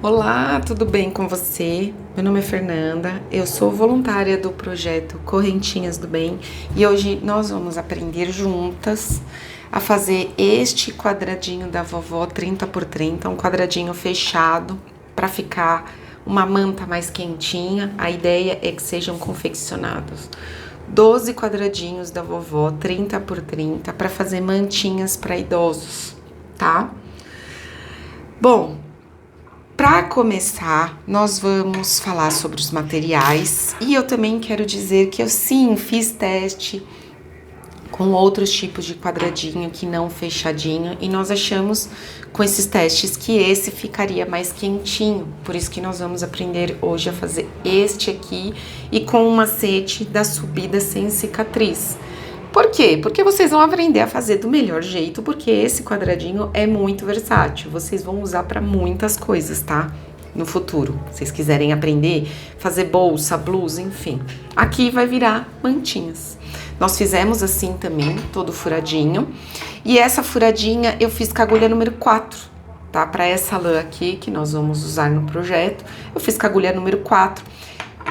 Olá, tudo bem com você? Meu nome é Fernanda, eu sou voluntária do projeto Correntinhas do Bem e hoje nós vamos aprender juntas a fazer este quadradinho da vovó 30 por 30, um quadradinho fechado para ficar uma manta mais quentinha. A ideia é que sejam confeccionados 12 quadradinhos da vovó 30 por 30 para fazer mantinhas para idosos, tá? Bom, para começar, nós vamos falar sobre os materiais e eu também quero dizer que eu sim fiz teste com outros tipos de quadradinho que não fechadinho e nós achamos com esses testes que esse ficaria mais quentinho, por isso que nós vamos aprender hoje a fazer este aqui e com um macete da subida sem cicatriz. Por quê? Porque vocês vão aprender a fazer do melhor jeito, porque esse quadradinho é muito versátil. Vocês vão usar para muitas coisas, tá? No futuro. Se vocês quiserem aprender, fazer bolsa, blusa, enfim. Aqui vai virar mantinhas. Nós fizemos assim também, todo furadinho. E essa furadinha eu fiz com a agulha número 4, tá? Para essa lã aqui, que nós vamos usar no projeto, eu fiz com a agulha número 4.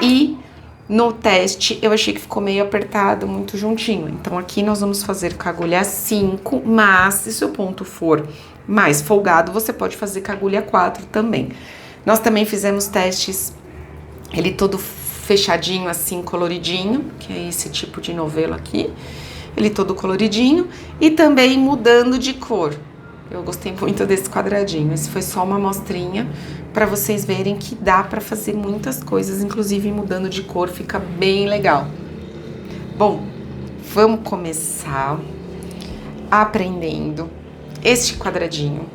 E no teste, eu achei que ficou meio apertado, muito juntinho. Então, aqui nós vamos fazer com a agulha 5, mas se seu ponto for mais folgado, você pode fazer com a agulha 4 também. Nós também fizemos testes, ele todo fechadinho assim, coloridinho, que é esse tipo de novelo aqui. Ele todo coloridinho e também mudando de cor. Eu gostei muito desse quadradinho. Esse foi só uma amostrinha para vocês verem que dá para fazer muitas coisas, inclusive mudando de cor, fica bem legal. Bom, vamos começar aprendendo este quadradinho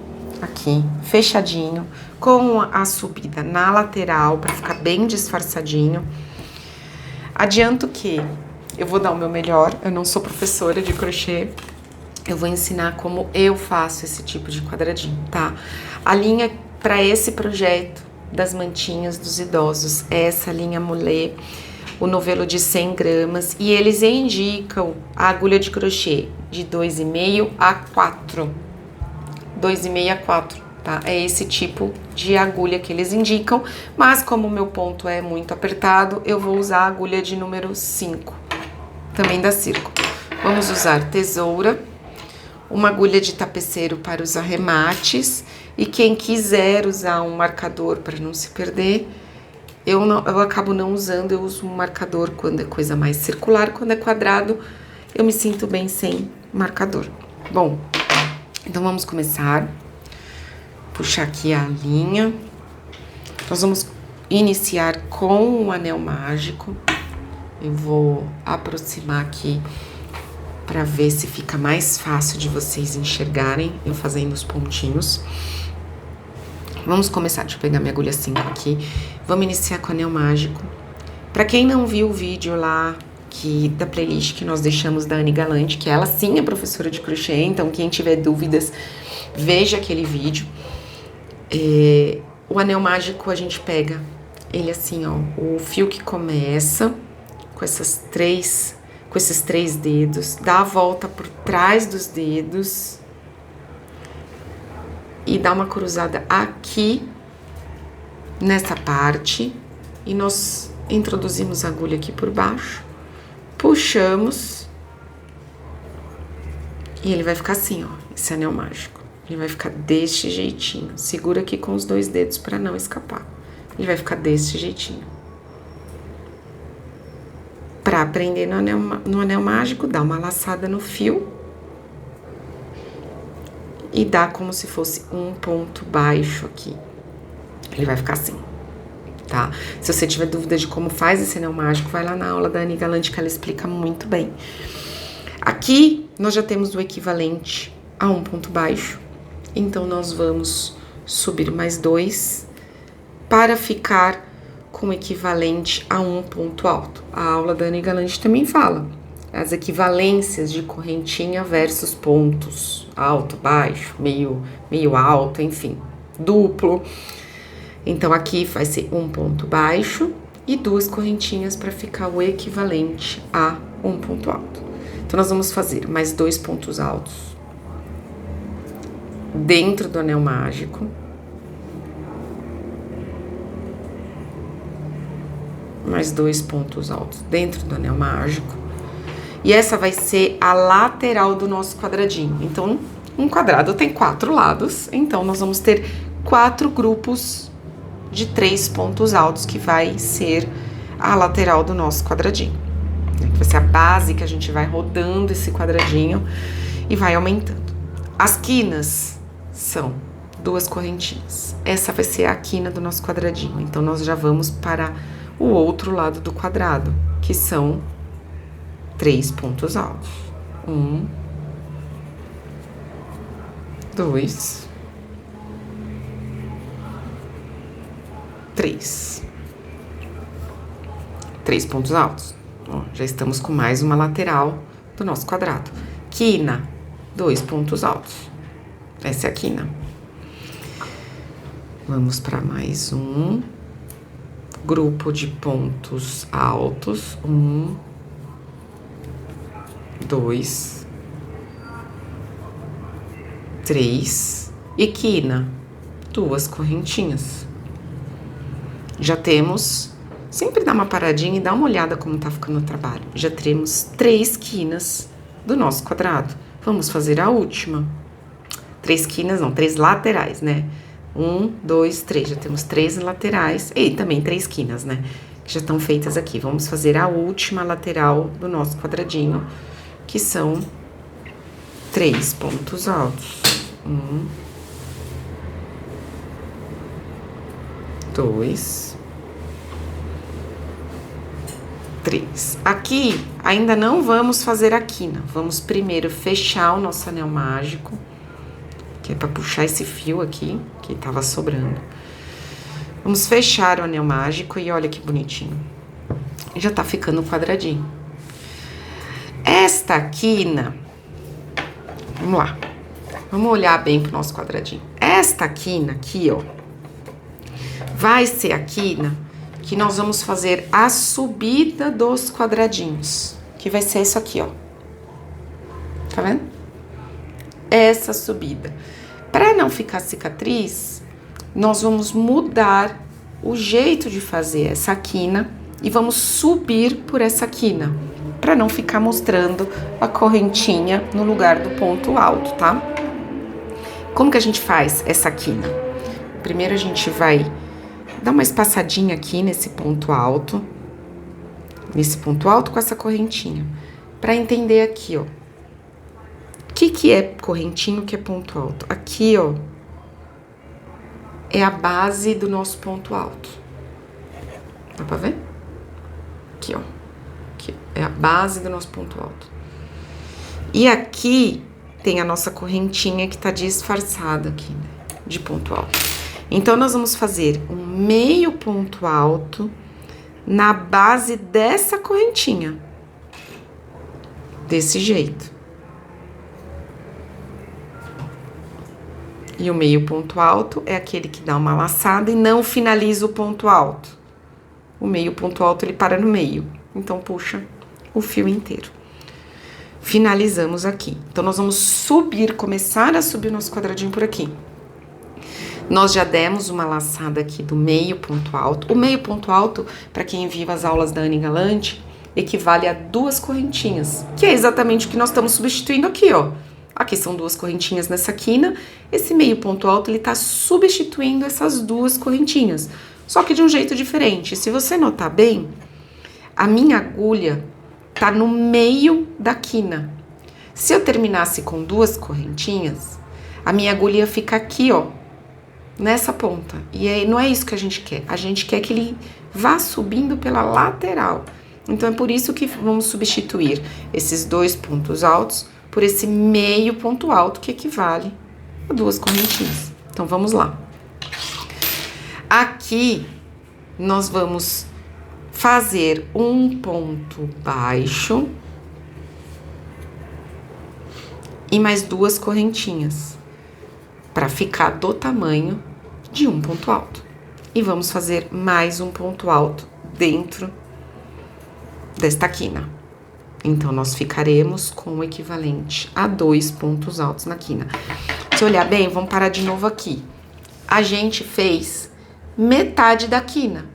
aqui, fechadinho, com a subida na lateral para ficar bem disfarçadinho. Adianto que eu vou dar o meu melhor, eu não sou professora de crochê. Eu vou ensinar como eu faço esse tipo de quadradinho, tá? A linha para esse projeto das mantinhas dos idosos é essa linha Mulê, o novelo de 100 gramas, e eles indicam a agulha de crochê de 2,5 a 4. 2,5 a 4, tá? É esse tipo de agulha que eles indicam, mas como o meu ponto é muito apertado, eu vou usar a agulha de número 5, também da Circo. Vamos usar tesoura, uma agulha de tapeceiro para os arremates, e quem quiser usar um marcador para não se perder, eu acabo não usando, eu uso um marcador quando é coisa mais circular, quando é quadrado, eu me sinto bem sem marcador. Bom, então vamos começar, puxar aqui a linha, nós vamos iniciar com o anel mágico, eu vou aproximar aqui para ver se fica mais fácil de vocês enxergarem, eu fazendo os pontinhos. Vamos começar, deixa eu pegar minha agulha 5 aqui. Vamos iniciar com o anel mágico. Para quem não viu o vídeo lá da playlist que nós deixamos da Anne Galante, que ela sim é professora de crochê, então quem tiver dúvidas, veja aquele vídeo. O anel mágico a gente pega ele assim, ó, o fio que começa com esses três dedos, dá a volta por trás dos dedos e dá uma cruzada aqui nessa parte e nós introduzimos a agulha aqui por baixo, puxamos e ele vai ficar assim, ó, esse anel mágico. Ele vai ficar deste jeitinho. Segura aqui com os 2 dedos para não escapar. Ele vai ficar desse jeitinho. Para aprender no anel mágico, dá uma laçada no fio e dá como se fosse um ponto baixo aqui. Ele vai ficar assim, tá? Se você tiver dúvida de como faz esse anel mágico, vai lá na aula da Anne Galante que ela explica muito bem. Aqui, nós já temos o equivalente a um ponto baixo, então nós vamos subir mais 2 para ficar com o equivalente a um ponto alto. A aula da Anne Galante também fala as equivalências de correntinha versus pontos, alto, baixo, meio alto, enfim, duplo. Então, aqui vai ser um ponto baixo e 2 correntinhas para ficar o equivalente a um ponto alto. Então, nós vamos fazer mais 2 pontos altos dentro do anel mágico. mais 2 pontos altos dentro do anel mágico. E essa vai ser a lateral do nosso quadradinho. Então, um quadrado tem 4 lados, então nós vamos ter 4 grupos de 3 pontos altos, que vai ser a lateral do nosso quadradinho. Vai ser a base que a gente vai rodando esse quadradinho e vai aumentando. As quinas são 2 correntinhas. Essa vai ser a quina do nosso quadradinho. Então, nós já vamos para o outro lado do quadrado, que são 3 pontos altos. 1, 2, 3. 3 pontos altos. Ó, já estamos com mais uma lateral do nosso quadrado. Quina, 2 pontos altos. Essa é a quina. Vamos para mais um grupo de pontos altos. 1, 2, 3. E quina, 2 correntinhas. Já temos... Sempre dá uma paradinha e dá uma olhada como tá ficando o trabalho. Já temos 3 quinas do nosso quadrado. Vamos fazer a última. 3 quinas, não, 3 laterais, né? 1, 2, 3. Já temos 3 laterais e também 3 quinas, né? Que já estão feitas aqui. Vamos fazer a última lateral do nosso quadradinho, que são 3 pontos altos. 1, 2, 3. Aqui, ainda não vamos fazer a quina. Vamos primeiro fechar o nosso anel mágico, que é para puxar esse fio aqui, que tava sobrando. Vamos fechar o anel mágico e olha que bonitinho. Já tá ficando quadradinho. Esta quina, vamos lá. Vamos olhar bem pro nosso quadradinho. Esta quina aqui, ó, vai ser a quina que nós vamos fazer a subida dos quadradinhos, que vai ser isso aqui, ó. Tá vendo? Essa subida. Para não ficar cicatriz, nós vamos mudar o jeito de fazer essa quina e vamos subir por essa quina, para não ficar mostrando a correntinha no lugar do ponto alto, tá? Como que a gente faz essa quina? Primeiro a gente vai dar uma espaçadinha aqui nesse ponto alto com essa correntinha, para entender aqui, ó, o que é correntinho, o que é ponto alto. Aqui, ó, é a base do nosso ponto alto. Dá pra ver? Aqui, ó, aqui é a base do nosso ponto alto. E aqui tem a nossa correntinha que tá disfarçada aqui, né, de ponto alto. Então, nós vamos fazer um meio ponto alto na base dessa correntinha. Desse jeito. E o meio ponto alto é aquele que dá uma laçada e não finaliza o ponto alto. O meio ponto alto, ele para no meio. Então, puxa o fio inteiro. Finalizamos aqui. Então, nós vamos subir, começar a subir o nosso quadradinho por aqui. Nós já demos uma laçada aqui do meio ponto alto. O meio ponto alto, para quem viu as aulas da Anne Galante, equivale a 2 correntinhas, que é exatamente o que nós estamos substituindo aqui, ó. Aqui são 2 correntinhas nessa quina. Esse meio ponto alto, ele tá substituindo essas 2 correntinhas, só que de um jeito diferente. Se você notar bem, a minha agulha tá no meio da quina. Se eu terminasse com 2 correntinhas, a minha agulha ia ficar aqui, ó, nessa ponta. E aí, não é isso que a gente quer. A gente quer que ele vá subindo pela lateral. Então, é por isso que vamos substituir esses 2 pontos altos por esse meio ponto alto, que equivale a 2 correntinhas. Então, vamos lá. Aqui, nós vamos fazer um ponto baixo e mais 2 correntinhas, para ficar do tamanho de um ponto alto. E vamos fazer mais um ponto alto dentro desta quina. Então, nós ficaremos com o equivalente a 2 pontos altos na quina. Se olhar bem, vamos parar de novo aqui. A gente fez metade da quina,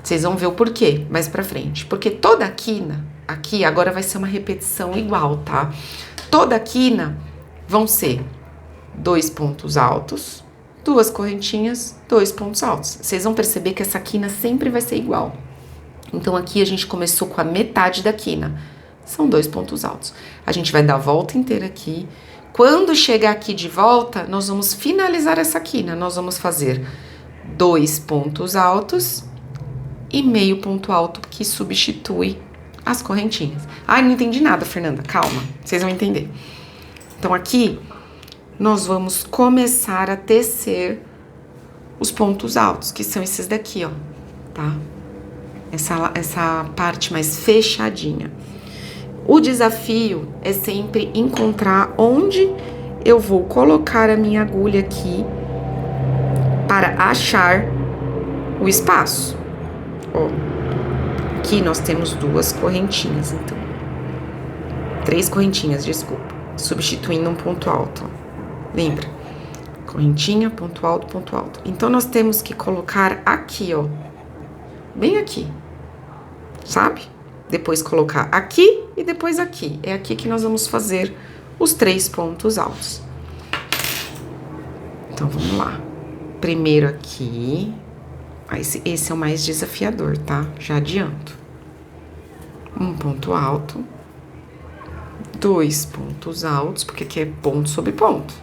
Vocês vão ver o porquê mais pra frente. Porque toda a quina, aqui agora vai ser uma repetição igual, tá? Toda a quina vão ser 2 pontos altos, 2 correntinhas, 2 pontos altos. Vocês vão perceber que essa quina sempre vai ser igual. Então, aqui a gente começou com a metade da quina. São 2 pontos altos. A gente vai dar a volta inteira aqui. Quando chegar aqui de volta, nós vamos finalizar essa quina. Nós vamos fazer 2 pontos altos e meio ponto alto que substitui as correntinhas. Ai, não entendi nada, Fernanda. Calma, vocês vão entender. Então, aqui, nós vamos começar a tecer os pontos altos, que são esses daqui, ó, tá? Essa parte mais fechadinha. O desafio é sempre encontrar onde eu vou colocar a minha agulha aqui para achar o espaço. Ó, aqui nós temos 2 correntinhas, então. 3 correntinhas, desculpa. Substituindo um ponto alto, ó. Lembra? Correntinha, ponto alto, ponto alto. Então, nós temos que colocar aqui, ó. Bem aqui. Sabe? Depois colocar aqui e depois aqui. É aqui que nós vamos fazer os 3 pontos altos. Então, vamos lá. Primeiro aqui. Esse é o mais desafiador, tá? Já adianto. Um ponto alto. 2 pontos altos, porque aqui é ponto sobre ponto.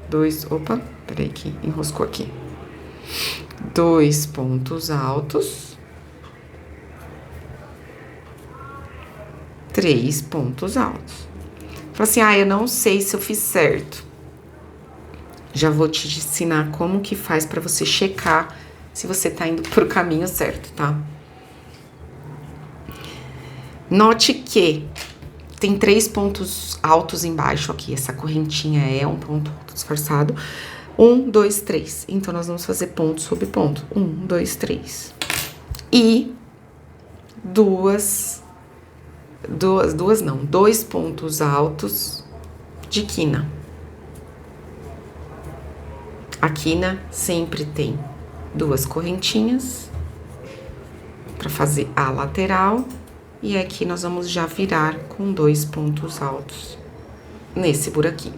2, opa, peraí que enroscou aqui. 2 pontos altos. 3 pontos altos. Fala assim, eu não sei se eu fiz certo. Já vou te ensinar como que faz pra você checar se você tá indo pro caminho certo, tá? Note que tem 3 pontos altos embaixo aqui. Essa correntinha é um ponto alto disfarçado. 1, 2, 3. Então, nós vamos fazer ponto sobre ponto. 1, 2, 3. E 2 pontos altos de quina. A quina sempre tem 2 correntinhas para fazer a lateral. E aqui nós vamos já virar com 2 pontos altos nesse buraquinho.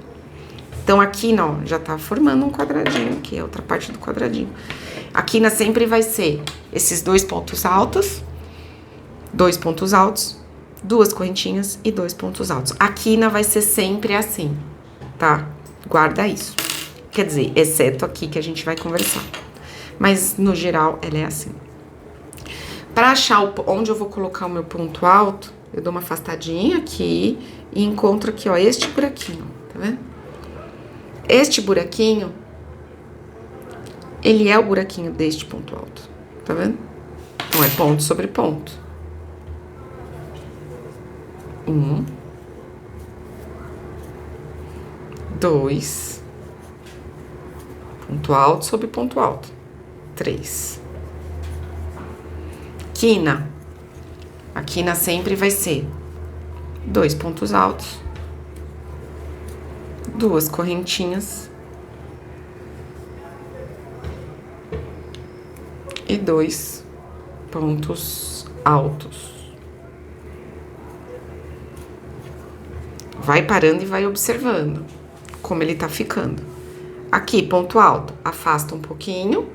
Então, aqui, ó, já tá formando um quadradinho, que é outra parte do quadradinho. A quina sempre vai ser esses 2 pontos altos, 2 pontos altos, 2 correntinhas e 2 pontos altos. A quina vai ser sempre assim, tá? Guarda isso. Quer dizer, exceto aqui que a gente vai conversar. Mas, no geral, ela é assim. Para achar onde eu vou colocar o meu ponto alto, eu dou uma afastadinha aqui e encontro aqui, ó, este buraquinho, tá vendo? Este buraquinho, ele é o buraquinho deste ponto alto, tá vendo? Então, é ponto sobre ponto. 1, 2, ponto alto sobre ponto alto. 3. Quina. A quina sempre vai ser 2 pontos altos, 2 correntinhas e 2 pontos altos. Vai parando e vai observando como ele tá ficando. Aqui, ponto alto, afasta um pouquinho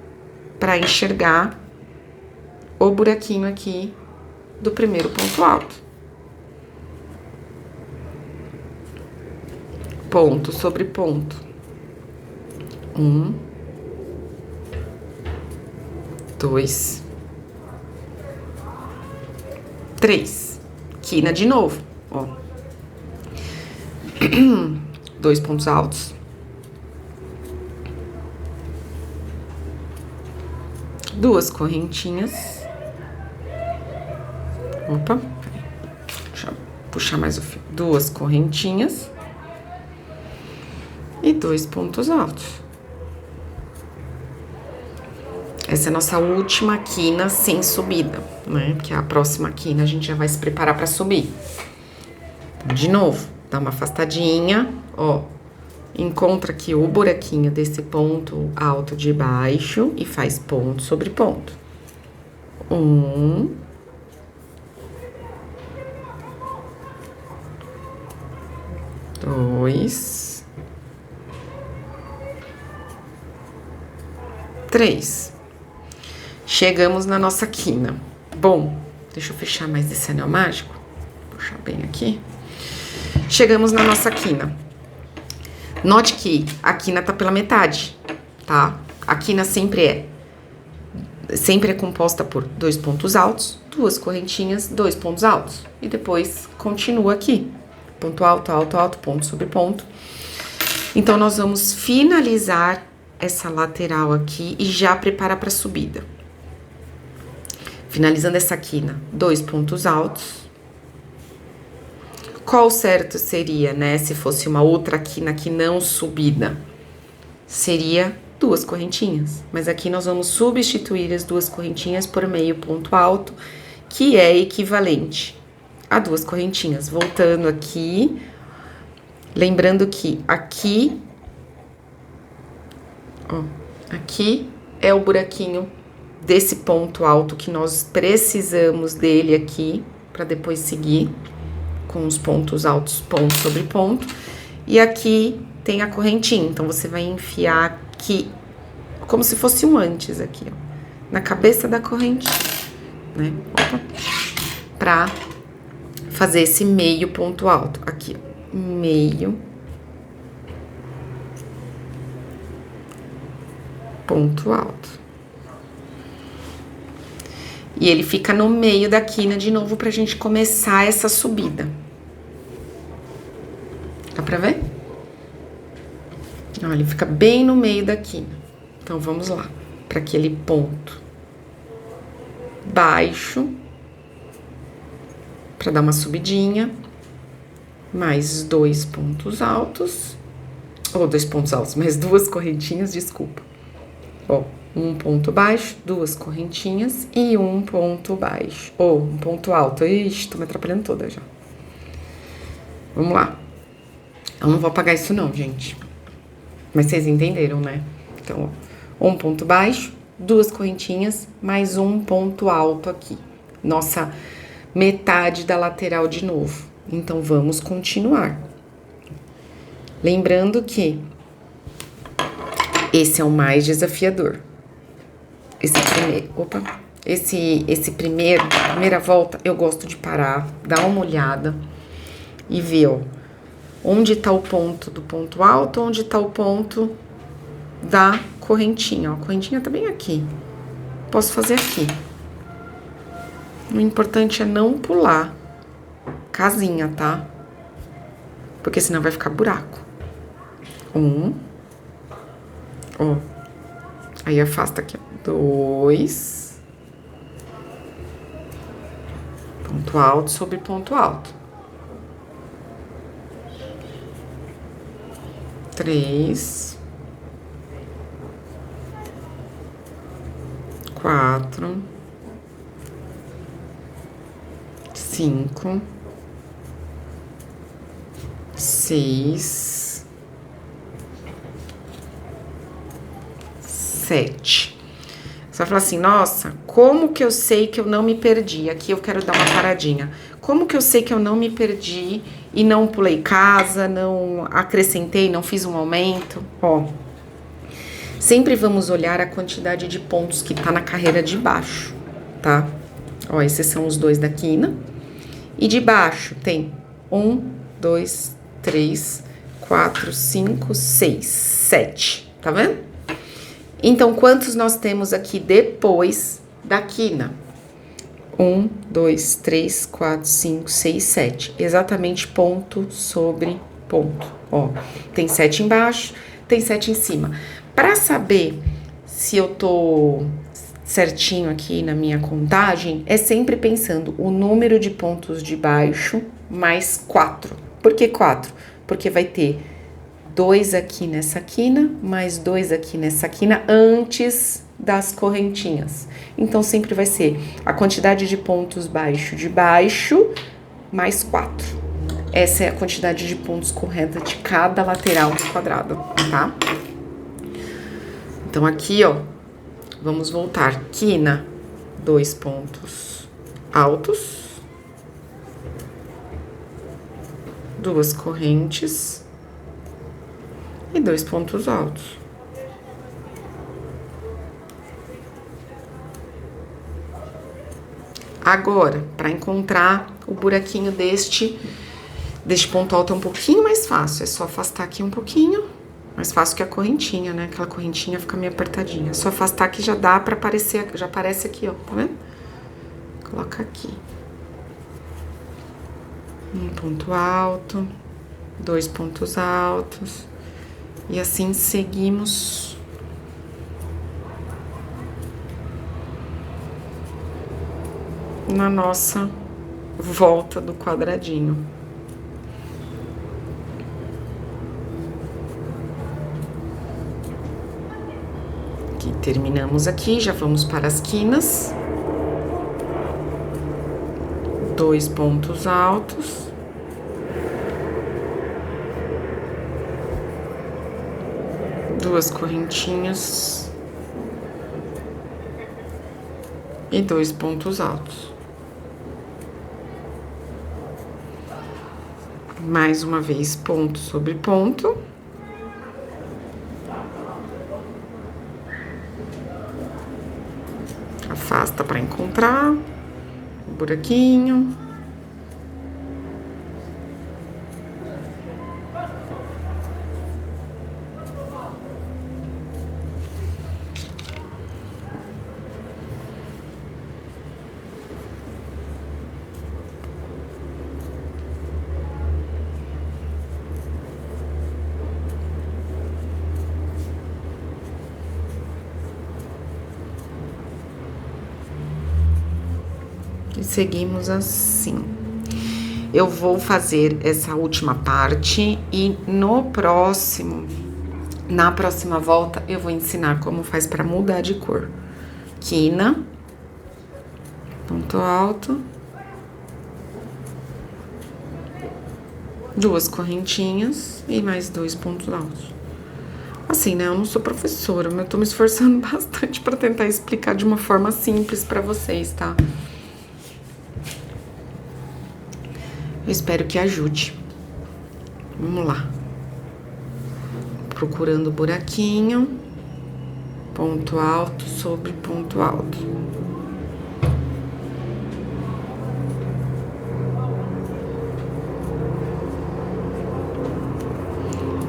para enxergar o buraquinho aqui do primeiro ponto alto. Ponto sobre ponto. 1, 2, 3. Quina de novo, ó. 2 pontos altos. 2 correntinhas. Opa, deixa eu puxar mais o fio. 2 correntinhas e 2 pontos altos. Essa é a nossa última quina sem subida, né? Porque a próxima quina a gente já vai se preparar para subir. Então, de novo, dá uma afastadinha, ó. Encontra aqui o buraquinho desse ponto alto de baixo e faz ponto sobre ponto. 1, 2, 3. Chegamos na nossa quina. Bom, deixa eu fechar mais esse anel mágico. Puxar bem aqui. Chegamos na nossa quina. Note que a quina tá pela metade, tá? A quina sempre é composta por 2 pontos altos, 2 correntinhas, 2 pontos altos. E depois continua aqui. Ponto alto, alto, alto, ponto sobre ponto. Então, nós vamos finalizar essa lateral aqui e já preparar para subida. Finalizando essa quina, 2 pontos altos. Qual certo seria, né, se fosse uma outra quina que não subida? Seria 2 correntinhas. Mas aqui nós vamos substituir as 2 correntinhas por meio ponto alto, que é equivalente a 2 correntinhas. Voltando aqui, lembrando que aqui, ó, aqui é o buraquinho desse ponto alto que nós precisamos dele aqui, para depois seguir com os pontos altos, ponto sobre ponto. E aqui tem a correntinha, então você vai enfiar aqui, como se fosse um antes aqui, ó, na cabeça da correntinha, né? Opa. Pra fazer esse meio ponto alto. Aqui, ó, meio ponto alto. E ele fica no meio da quina de novo pra gente começar essa subida. Dá pra ver? Ó, ele fica bem no meio da quina. Então, vamos lá. Pra aquele ponto baixo. Pra dar uma subidinha. Mais 2 pontos altos. Ou 2 pontos altos, mais 2 correntinhas, desculpa. Ó, 1 ponto baixo, 2 correntinhas e 1 ponto baixo. Ou 1 ponto alto. Ixi, tô me atrapalhando toda já. Vamos lá. Eu não vou apagar isso não, gente. Mas vocês entenderam, né? Então, ó, 1 ponto baixo, 2 correntinhas, mais 1 ponto alto aqui. Nossa metade da lateral de novo. Então, vamos continuar. Lembrando que esse é o mais desafiador. Primeira volta, eu gosto de parar, dar uma olhada e ver, ó, onde tá o ponto do ponto alto, onde tá o ponto da correntinha, ó. A correntinha tá bem aqui. Posso fazer aqui. O importante é não pular casinha, tá? Porque senão vai ficar buraco. 1. Ó. Aí afasta aqui, ó. 2. Ponto alto sobre ponto alto. 3. 4. 5. 6. 7. Você vai falar assim, nossa, como que eu sei que eu não me perdi? Aqui eu quero dar uma paradinha. Como que eu sei que eu não me perdi e não pulei casa, não acrescentei, não fiz um aumento? Ó, sempre vamos olhar a quantidade de pontos que tá na carreira de baixo, tá? Ó, esses são os 2 da quina. E de baixo tem 1, 2, 3, 4, 5, 6, 7. Tá vendo? Então, quantos nós temos aqui depois da quina? 1, 2, 3, 4, 5, 6, 7. Exatamente ponto sobre ponto. Ó, tem 7 embaixo, tem 7 em cima. Para saber se eu tô certinho aqui na minha contagem, é sempre pensando o número de pontos de baixo mais 4. Por que 4? Porque vai ter 2 aqui nessa quina, mais 2 aqui nessa quina, antes das correntinhas. Então, sempre vai ser a quantidade de pontos baixo de baixo, mais 4. Essa é a quantidade de pontos correta de cada lateral do quadrado, tá? Então, aqui, ó, vamos voltar. Quina, 2 pontos altos, 2 correntes e 2 pontos altos. Agora, para encontrar o buraquinho deste ponto alto é um pouquinho mais fácil, é só afastar aqui um pouquinho, mais fácil que a correntinha, né? Aquela correntinha fica meio apertadinha. É só afastar que já dá pra aparecer, já aparece aqui, ó, tá vendo? Coloca aqui. Um ponto alto, 2 pontos altos, e assim seguimos. Na nossa volta do quadradinho. Aqui, terminamos aqui, já vamos para as quinas. 2 pontos altos. Duas correntinhas. E 2 pontos altos. Mais uma vez, ponto sobre ponto. Afasta para encontrar o buraquinho. E seguimos assim. Eu vou fazer essa última parte e na próxima volta, eu vou ensinar como faz para mudar de cor. Quina, ponto alto, 2 correntinhas e mais 2 pontos altos. Assim, né? Eu não sou professora, mas eu tô me esforçando bastante para tentar explicar de uma forma simples para vocês, tá? Eu espero que ajude. Vamos lá. Procurando o buraquinho. Ponto alto sobre ponto alto.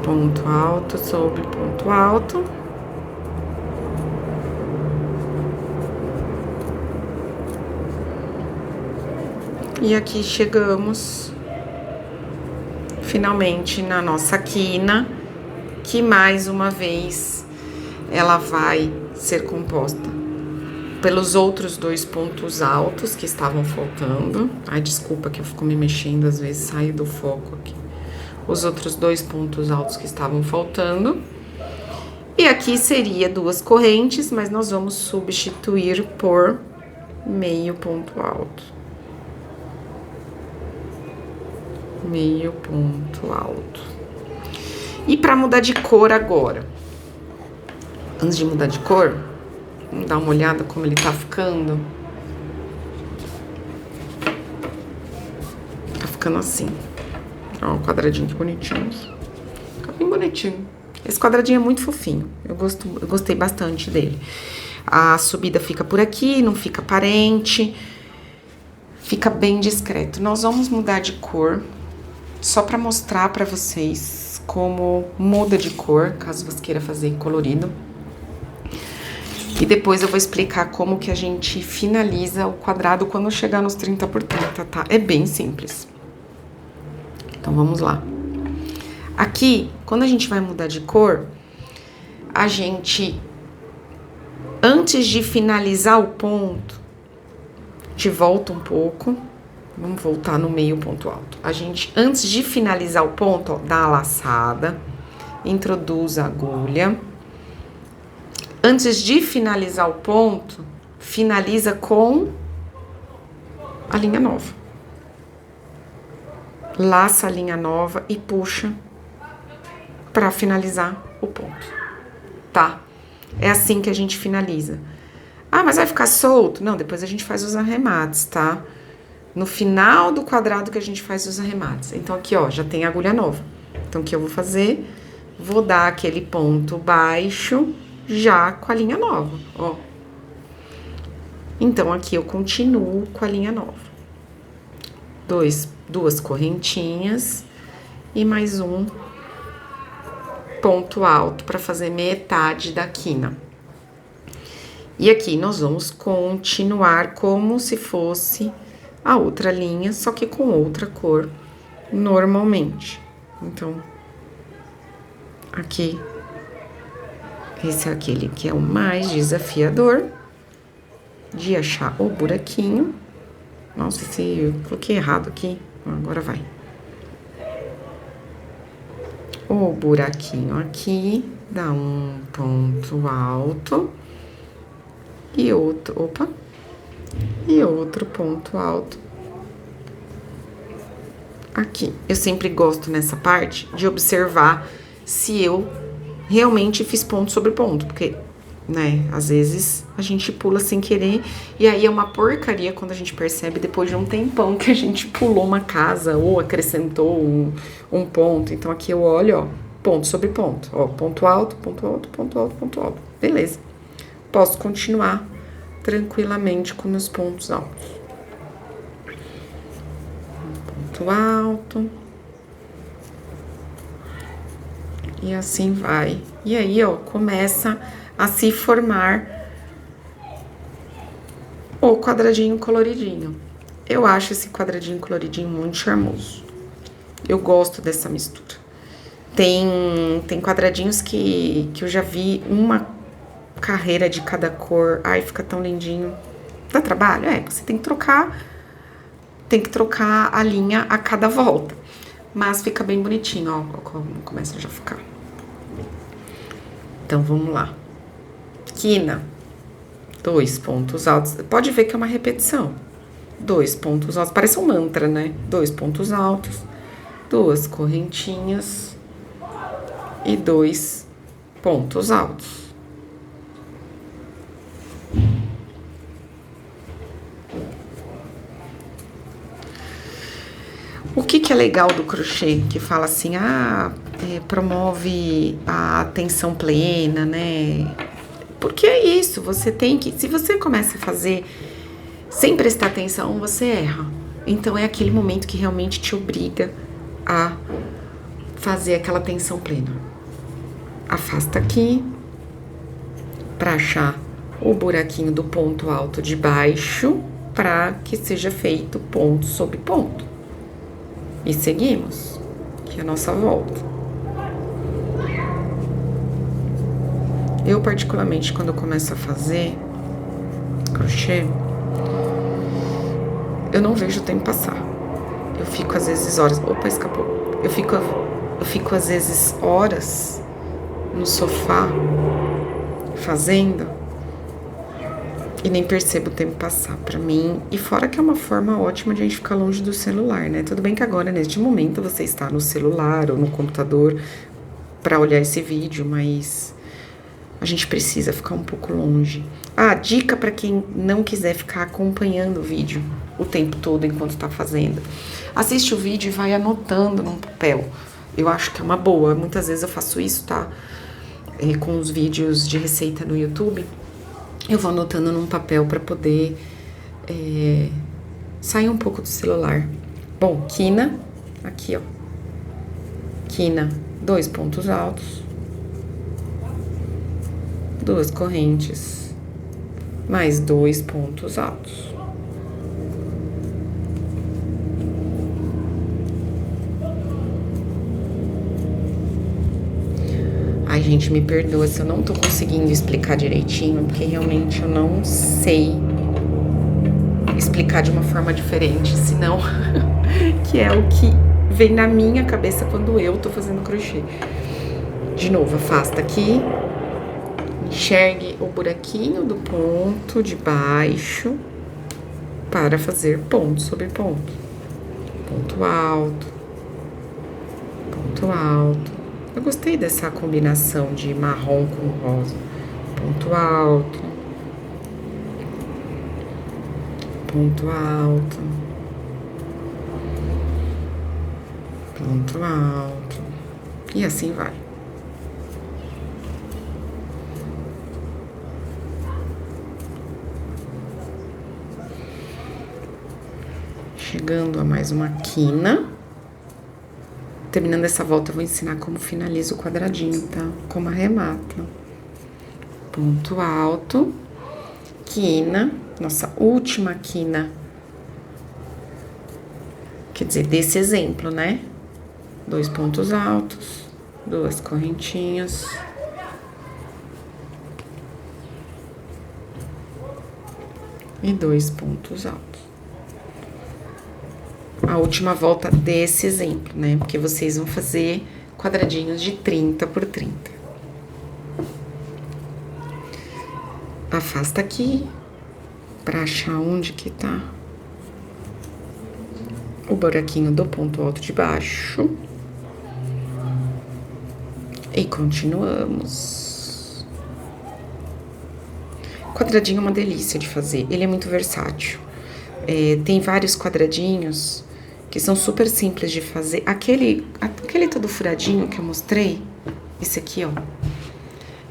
Ponto alto sobre ponto alto. E aqui chegamos finalmente na nossa quina, que mais uma vez ela vai ser composta pelos outros 2 pontos altos que estavam faltando. Ai, desculpa que eu fico me mexendo, às vezes saio do foco aqui. Os outros 2 pontos altos que estavam faltando. E aqui seria 2 correntes, mas nós vamos substituir por meio ponto alto. Meio ponto alto. E para mudar de cor agora, antes de mudar de cor, vamos dar uma olhada como ele tá ficando. Tá ficando assim. Ó, o quadradinho que bonitinho. Fica bem bonitinho. Esse quadradinho é muito fofinho. Eu gostei bastante dele. A subida fica por aqui, não fica aparente. Fica bem discreto. Nós vamos mudar de cor. Só para mostrar para vocês como muda de cor, caso você queira fazer em colorido. E depois eu vou explicar como que a gente finaliza o quadrado quando chegar nos 30 por 30, tá? É bem simples. Então, vamos lá. Aqui, quando a gente vai mudar de cor, a gente, antes de finalizar o ponto, a gente volta um pouco. Vamos voltar no meio ponto alto. A gente, antes de finalizar o ponto, ó, dá a laçada, introduz a agulha. Antes de finalizar o ponto, finaliza com a linha nova. Laça a linha nova e puxa para finalizar o ponto, tá? É assim que a gente finaliza. Ah, mas vai ficar solto? Não, depois a gente faz os arremates, tá? No final do quadrado que a gente faz os arremates. Então, aqui, ó, já tem agulha nova. Então, o que eu vou fazer? Vou dar aquele ponto baixo já com a linha nova, ó. Então, aqui eu continuo com a linha nova. Duas correntinhas e mais um ponto alto para fazer metade da quina. E aqui nós vamos continuar como se fosse a outra linha, só que com outra cor, normalmente. Então, aqui, esse é aquele que é o mais desafiador de achar o buraquinho. Nossa, eu coloquei errado aqui, agora vai. O buraquinho aqui, dá um ponto alto e outro, e outro ponto alto aqui. Eu sempre gosto nessa parte de observar se eu realmente fiz ponto sobre ponto, porque, né, às vezes a gente pula sem querer e aí é uma porcaria quando a gente percebe depois de um tempão que a gente pulou uma casa ou acrescentou um ponto. Então aqui eu olho, ó, ponto sobre ponto, ó, ponto alto, ponto alto, ponto alto, ponto alto. Beleza. Posso continuar tranquilamente com meus pontos altos. Ponto alto. E assim vai. E aí, ó, começa a se formar o quadradinho coloridinho. Eu acho esse quadradinho coloridinho muito charmoso. Eu gosto dessa mistura. Tem quadradinhos que eu já vi uma carreira de cada cor. Ai, fica tão lindinho. Dá trabalho? É, você tem que trocar a linha a cada volta. Mas fica bem bonitinho, ó, como começa a já ficar. Então, vamos lá. Quina. 2 pontos altos. Pode ver que é uma repetição. 2 pontos altos. Parece um mantra, né? 2 pontos altos. 2 correntinhas. E 2 pontos altos. O que é legal do crochê? Que fala assim, promove a atenção plena, né? Porque é isso, você tem que... Se você começa a fazer sem prestar atenção, você erra. Então, é aquele momento que realmente te obriga a fazer aquela atenção plena. Afasta aqui, pra achar o buraquinho do ponto alto de baixo, pra que seja feito ponto sobre ponto. E seguimos, que é a nossa volta. Eu, particularmente, quando eu começo a fazer crochê, eu não vejo o tempo passar. Eu fico, às vezes, horas... Opa, escapou. Eu fico, às vezes, horas no sofá, fazendo, e nem percebo o tempo passar pra mim. E fora que é uma forma ótima de a gente ficar longe do celular, né? Tudo bem que agora, neste momento, você está no celular ou no computador pra olhar esse vídeo, mas a gente precisa ficar um pouco longe. Dica pra quem não quiser ficar acompanhando o vídeo o tempo todo enquanto tá fazendo. Assiste o vídeo e vai anotando num papel. Eu acho que é uma boa. Muitas vezes eu faço isso, tá? Com os vídeos de receita no YouTube. Eu vou anotando num papel pra poder sair um pouco do celular. Bom, quina, aqui, ó. Quina, 2 pontos altos. 2 correntes. Mais 2 pontos altos. Ai, gente, me perdoa se eu não tô conseguindo explicar direitinho, porque realmente eu não sei explicar de uma forma diferente, senão que é o que vem na minha cabeça quando eu tô fazendo crochê. De novo, afasta aqui, enxergue o buraquinho do ponto de baixo para fazer ponto sobre ponto. Ponto alto, ponto alto. Eu gostei dessa combinação de marrom com rosa. Ponto alto, ponto alto, ponto alto, e assim vai. Chegando a mais uma quina. Terminando essa volta, eu vou ensinar como finaliza o quadradinho, tá? Como arremata. Ponto alto, quina, nossa última quina. Quer dizer, desse exemplo, né? 2 pontos altos, 2 correntinhas. E 2 pontos altos. A última volta desse exemplo, né? Porque vocês vão fazer quadradinhos de 30 por 30. Afasta aqui, pra achar onde que tá o buraquinho do ponto alto de baixo. E continuamos. Quadradinho é uma delícia de fazer, ele é muito versátil. Tem vários quadradinhos que são super simples de fazer. Aquele todo furadinho que eu mostrei, esse aqui, ó,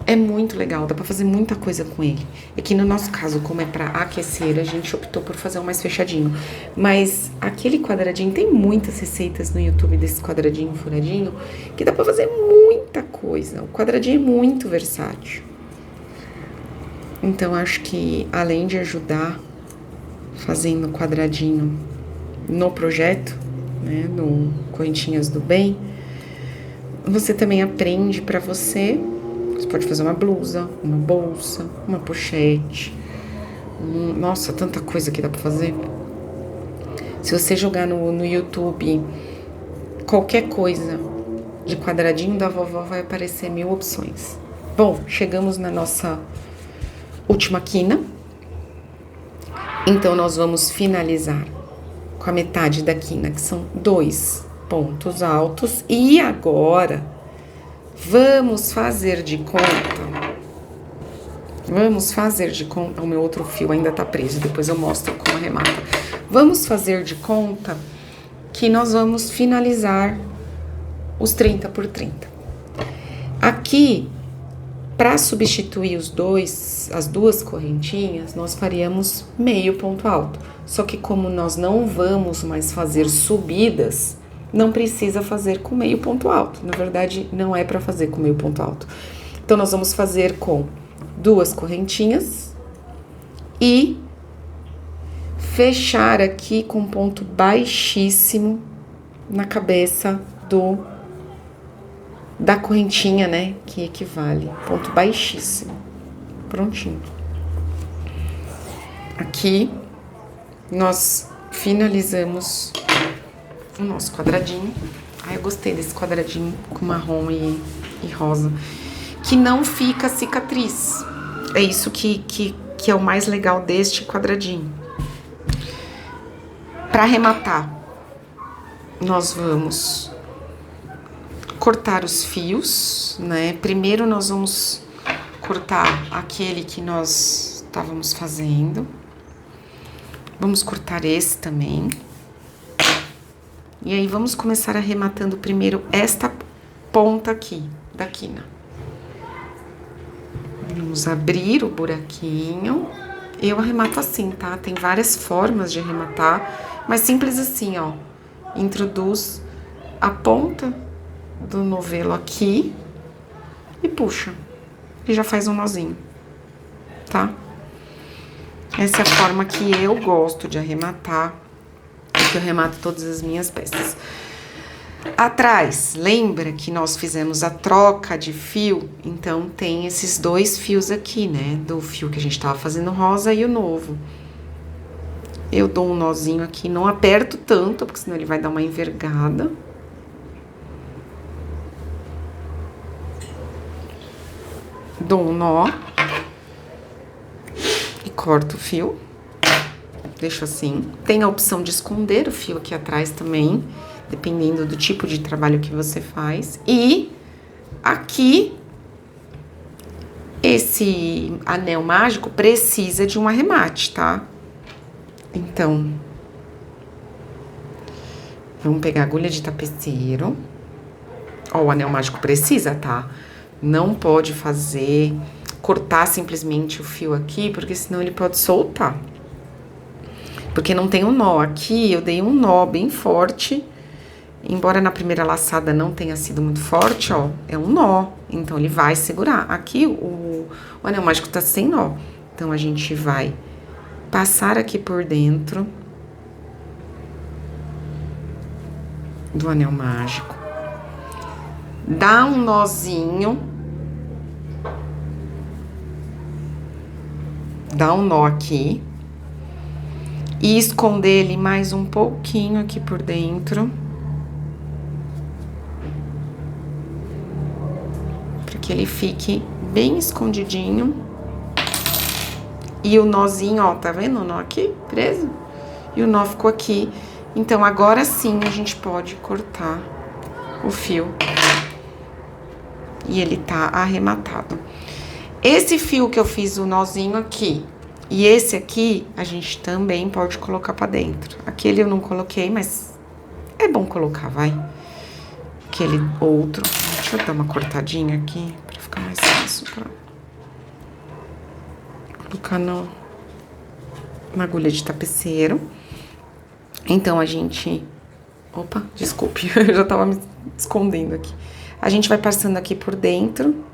é muito legal, dá pra fazer muita coisa com ele. É que no nosso caso, como é pra aquecer, a gente optou por fazer um mais fechadinho. Mas aquele quadradinho, tem muitas receitas no YouTube desse quadradinho, furadinho, que dá pra fazer muita coisa. O quadradinho é muito versátil. Então, acho que além de ajudar fazendo quadradinho no projeto, né, no Correntinhas do Bem, você também aprende pra você. Você pode fazer uma blusa, uma bolsa, uma pochete. Nossa, tanta coisa que dá pra fazer. Se você jogar no YouTube qualquer coisa de quadradinho da vovó, vai aparecer 1000 opções. Bom, chegamos na nossa última quina. Então, nós vamos finalizar com a metade da quina, que são 2 pontos altos. E agora, vamos fazer de conta. O meu outro fio ainda tá preso, depois eu mostro como arremata. Vamos fazer de conta que nós vamos finalizar os 30 por 30. Aqui, para substituir as duas correntinhas, nós faríamos meio ponto alto. Só que como nós não vamos mais fazer subidas, não precisa fazer com meio ponto alto. Na verdade, não é para fazer com meio ponto alto. Então, nós vamos fazer com 2 correntinhas e fechar aqui com ponto baixíssimo na cabeça da correntinha, né? Que equivale. Ponto baixíssimo. Prontinho. Aqui, nós finalizamos o nosso quadradinho. Ai, eu gostei desse quadradinho com marrom e rosa. Que não fica cicatriz. É isso que é o mais legal deste quadradinho. Para arrematar, nós vamos cortar os fios, né? Primeiro nós vamos cortar aquele que nós estávamos fazendo. Vamos cortar esse também. E aí, vamos começar arrematando primeiro esta ponta aqui, da quina. Vamos abrir o buraquinho. Eu arremato assim, tá? Tem várias formas de arrematar, mas simples assim, ó. Introduz a ponta do novelo aqui e puxa. E já faz um nozinho, tá? Essa é a forma que eu gosto de arrematar, que eu arremato todas as minhas peças. Atrás, lembra que nós fizemos a troca de fio? Então, tem esses 2 fios aqui, né? Do fio que a gente tava fazendo rosa e o novo. Eu dou um nozinho aqui, não aperto tanto, porque senão ele vai dar uma envergada. Dou um nó. E corto o fio. Deixo assim. Tem a opção de esconder o fio aqui atrás também, dependendo do tipo de trabalho que você faz. E aqui, esse anel mágico precisa de um arremate, tá? Então, vamos pegar a agulha de tapeceiro. Ó, o anel mágico precisa, tá? Não pode cortar simplesmente o fio aqui, porque senão ele pode soltar. Porque não tem um nó. Aqui eu dei um nó bem forte. Embora na primeira laçada não tenha sido muito forte, ó, é um nó. Então ele vai segurar. Aqui o anel mágico tá sem nó. Então a gente vai passar aqui por dentro do anel mágico. Dá um nozinho. Dá um nó aqui. E esconder ele mais um pouquinho aqui por dentro. Para que ele fique bem escondidinho. E o nozinho, ó, tá vendo o nó aqui preso? E o nó ficou aqui. Então, agora sim a gente pode cortar o fio. E ele tá arrematado. Esse fio que eu fiz o nozinho aqui e esse aqui, a gente também pode colocar pra dentro. Aquele eu não coloquei, mas é bom colocar, vai. Aquele outro. Deixa eu dar uma cortadinha aqui pra ficar mais fácil pra colocar na agulha de tapeceiro. Então, a gente... Opa, desculpe, eu já tava me escondendo aqui. A gente vai passando aqui por dentro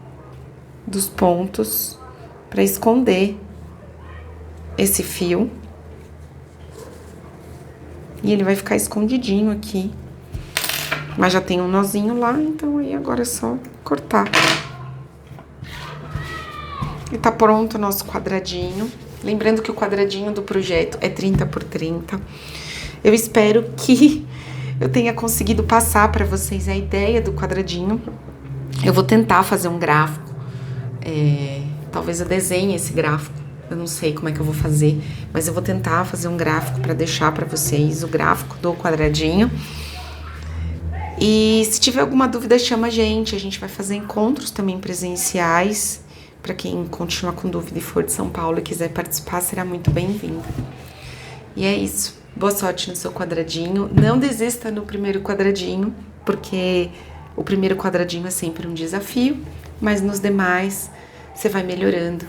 dos pontos pra esconder esse fio. E ele vai ficar escondidinho aqui. Mas já tem um nozinho lá, então aí agora é só cortar. E tá pronto o nosso quadradinho. Lembrando que o quadradinho do projeto é 30 por 30. Eu espero que eu tenha conseguido passar pra vocês a ideia do quadradinho. Eu vou tentar fazer um gráfico. Talvez eu desenhe esse gráfico. Eu não sei como é que eu vou fazer, mas eu vou tentar fazer um gráfico pra deixar pra vocês, o gráfico do quadradinho. E se tiver alguma dúvida, chama a gente vai fazer encontros também presenciais. Pra quem continuar com dúvida e for de São Paulo e quiser participar, será muito bem-vindo. E é isso. Boa sorte no seu quadradinho. Não desista no primeiro quadradinho, porque o primeiro quadradinho é sempre um desafio, mas nos demais você vai melhorando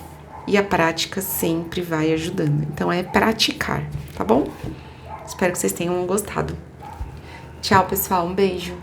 e a prática sempre vai ajudando. Então é praticar, tá bom? Espero que vocês tenham gostado. Tchau, pessoal. Um beijo.